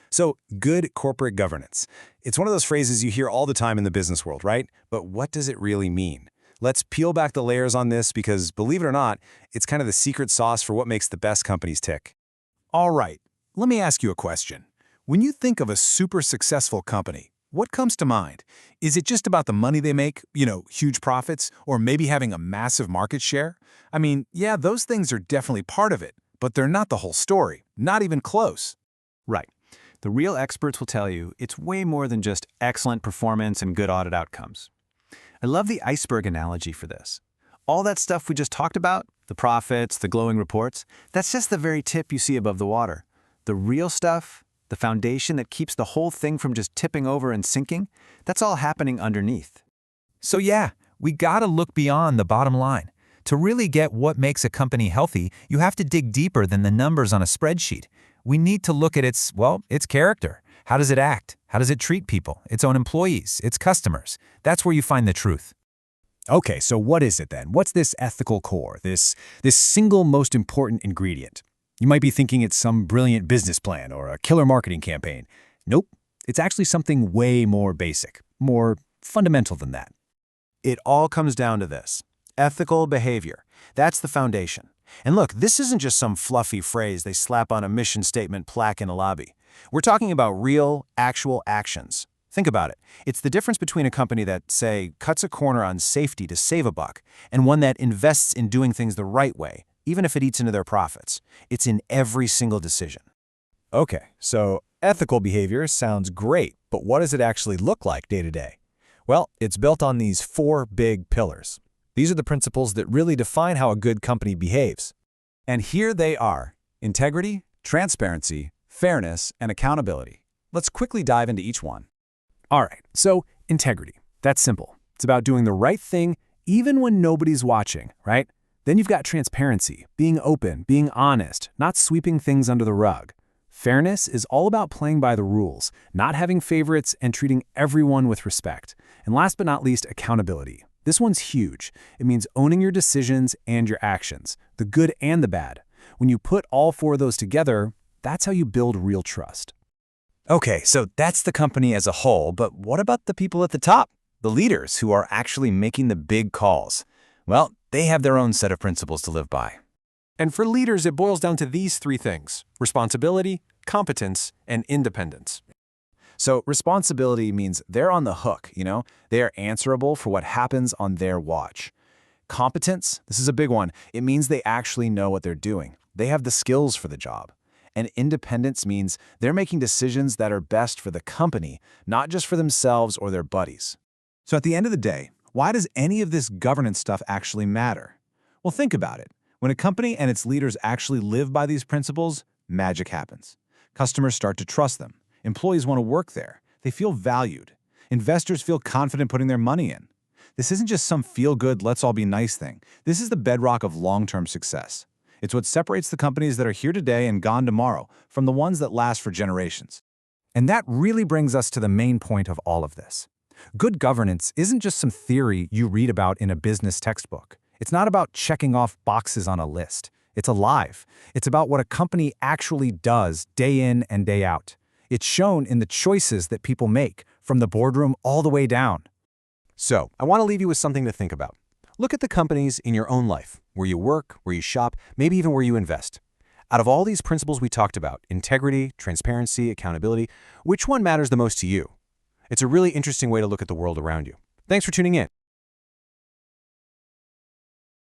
So, good corporate governance. It's one of those phrases you hear all the time in the business world, right? But what does it really mean? Let's peel back the layers on this because, believe it or not, it's kind of the secret sauce for what makes the best companies tick. All right, let me ask you a question. When you think of a super successful company, what comes to mind? Is it just about the money they make, huge profits, or maybe having a massive market share? I mean, yeah, those things are definitely part of it, but they're not the whole story, not even close. Right. The real experts will tell you it's way more than just excellent performance and good audit outcomes. I love the iceberg analogy for this. All that stuff we just talked about, the profits, the glowing reports, that's just the very tip you see above the water. The real stuff, the foundation that keeps the whole thing from just tipping over and sinking, that's all happening underneath. So yeah, we gotta look beyond the bottom line. To really get what makes a company healthy, you have to dig deeper than the numbers on a spreadsheet. We need to look at its character. How does it act? How does it treat people, its own employees, its customers? That's where you find the truth. Okay, so what is it then? What's this ethical core, this single most important ingredient? You might be thinking it's some brilliant business plan or a killer marketing campaign. Nope, it's actually something way more basic, more fundamental than that. It all comes down to this: ethical behavior. That's the foundation. And look, this isn't just some fluffy phrase they slap on a mission statement plaque in a lobby. We're talking about real, actual actions. Think about it. It's the difference between a company that, say, cuts a corner on safety to save a buck, and one that invests in doing things the right way, even if it eats into their profits. It's in every single decision. Okay, so ethical behavior sounds great, but what does it actually look like day to day? Well, it's built on these 4 big pillars. These are the principles that really define how a good company behaves. And here they are: integrity, transparency, fairness, and accountability. Let's quickly dive into each one. All right, so integrity. That's simple. It's about doing the right thing even when nobody's watching, right? Then you've got transparency, being open, being honest, not sweeping things under the rug. Fairness is all about playing by the rules, not having favorites, and treating everyone with respect. And last but not least, accountability. This one's huge. It means owning your decisions and your actions, the good and the bad. When you put all 4 of those together, that's how you build real trust. Okay, so that's the company as a whole, but what about the people at the top? The leaders who are actually making the big calls? Well, they have their own set of principles to live by. And for leaders, it boils down to these 3 things: responsibility, competence, and independence. So responsibility means they're on the hook, They are answerable for what happens on their watch. Competence, this is a big one. It means they actually know what they're doing. They have the skills for the job. And independence means they're making decisions that are best for the company, not just for themselves or their buddies. So at the end of the day, why does any of this governance stuff actually matter? Well, think about it. When a company and its leaders actually live by these principles, magic happens. Customers start to trust them. Employees want to work there. They feel valued. Investors feel confident putting their money in. This isn't just some feel-good, let's-all-be-nice thing. This is the bedrock of long-term success. It's what separates the companies that are here today and gone tomorrow from the ones that last for generations. And that really brings us to the main point of all of this. Good governance isn't just some theory you read about in a business textbook. It's not about checking off boxes on a list. It's alive. It's about what a company actually does day in and day out. It's shown in the choices that people make, from the boardroom all the way down. So, I want to leave you with something to think about. Look at the companies in your own life, where you work, where you shop, maybe even where you invest. Out of all these principles we talked about, integrity, transparency, accountability, which one matters the most to you? It's a really interesting way to look at the world around you. Thanks for tuning in.